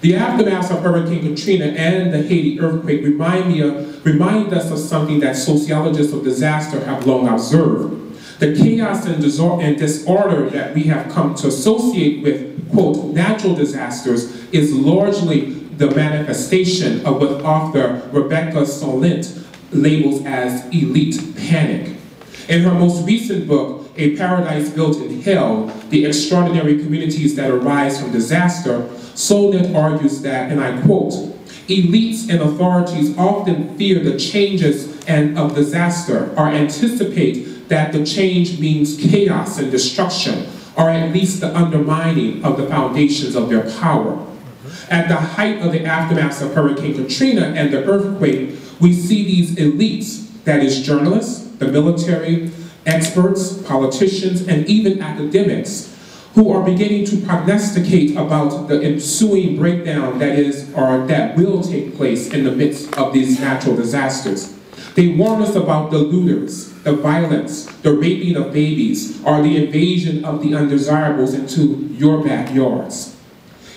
The aftermath of Hurricane Katrina and the Haiti earthquake remind us of something that sociologists of disaster have long observed. The chaos and disorder that we have come to associate with, quote, natural disasters is largely the manifestation of what author Rebecca Solnit labels as elite panic. In her most recent book, A Paradise Built in Hell, The Extraordinary Communities That Arise from Disaster, Solnit argues that, and I quote, elites and authorities often fear the changes of disaster or anticipate that the change means chaos and destruction, or at least the undermining of the foundations of their power. At the height of the aftermath of Hurricane Katrina and the earthquake, we see these elites, that is journalists, the military, experts, politicians, and even academics, who are beginning to prognosticate about the ensuing breakdown that is, or that will take place in the midst of these natural disasters. They warn us about the looters, the violence, the raping of babies, or the invasion of the undesirables into your backyards.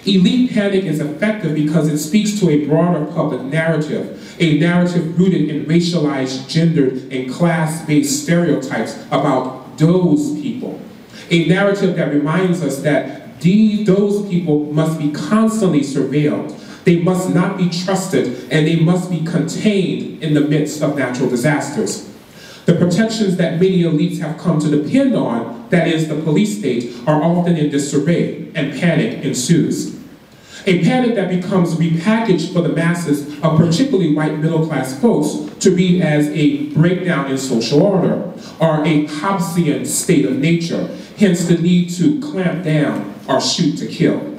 Elite panic is effective because it speaks to a broader public narrative, a narrative rooted in racialized, gendered, and class-based stereotypes about those people. A narrative that reminds us that those people must be constantly surveilled, they must not be trusted, and they must be contained in the midst of natural disasters. The protections that many elites have come to depend on, that is, the police state, are often in disarray, and panic ensues. A panic that becomes repackaged for the masses of particularly white middle-class folks to read as a breakdown in social order, or a Hobbesian state of nature, hence the need to clamp down or shoot to kill.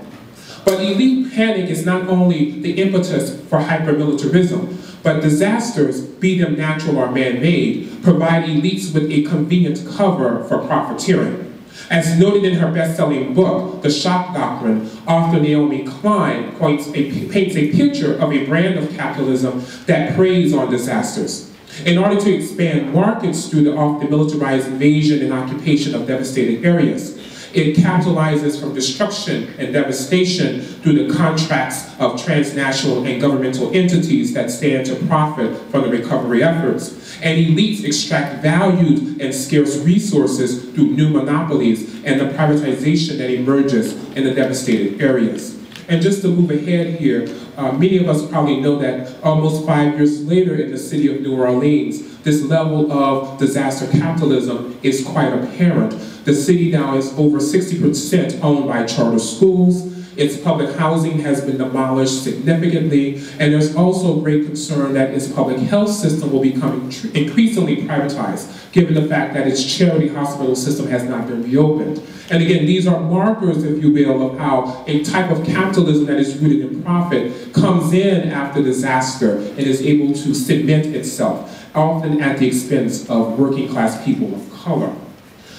But elite panic is not only the impetus for hypermilitarism, but disasters, be them natural or man-made, provide elites with a convenient cover for profiteering. As noted in her best-selling book, The Shock Doctrine, author Naomi Klein paints a picture of a brand of capitalism that preys on disasters. In order to expand markets through the often militarized invasion and occupation of devastated areas, it capitalizes from destruction and devastation through the contracts of transnational and governmental entities that stand to profit from the recovery efforts. And elites extract valued and scarce resources through new monopolies and the privatization that emerges in the devastated areas. And just to move ahead here, many of us probably know that almost 5 years later in the city of New Orleans, this level of disaster capitalism is quite apparent. The city now is over 60% owned by charter schools. Its public housing has been demolished significantly, and there's also great concern that its public health system will become increasingly privatized, given the fact that its charity hospital system has not been reopened. And again, these are markers, if you will, of how a type of capitalism that is rooted in profit comes in after disaster and is able to cement itself, often at the expense of working class people of color.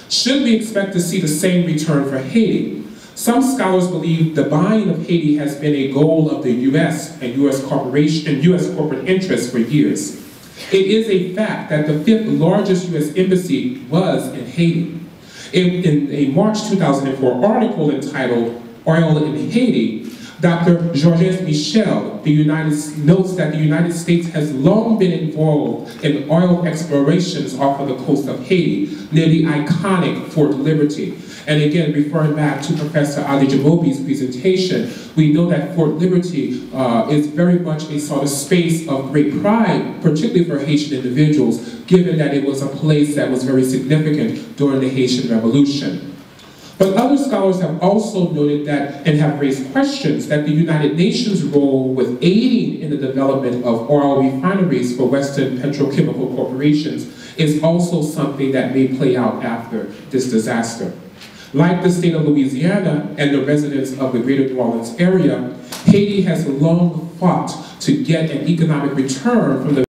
Should we expect to see the same return for Haiti? Some scholars believe the buying of Haiti has been a goal of the U.S. and U.S. corporate interests for years. It is a fact that the 5th largest U.S. embassy was in Haiti. In a March 2004 article entitled Oil in Haiti, Dr. Georges Michel notes that the United States has long been involved in oil explorations off of the coast of Haiti, near the iconic Fort Liberty. And again, referring back to Professor Ali Jamobi's presentation, we know that Fort Liberty is very much a sort of space of great pride, particularly for Haitian individuals, given that it was a place that was very significant during the Haitian Revolution. But other scholars have also noted that, and have raised questions, that the United Nations' role with aiding in the development of oil refineries for Western petrochemical corporations is also something that may play out after this disaster. Like the state of Louisiana and the residents of the greater New Orleans area, Haiti has long fought to get an economic return from the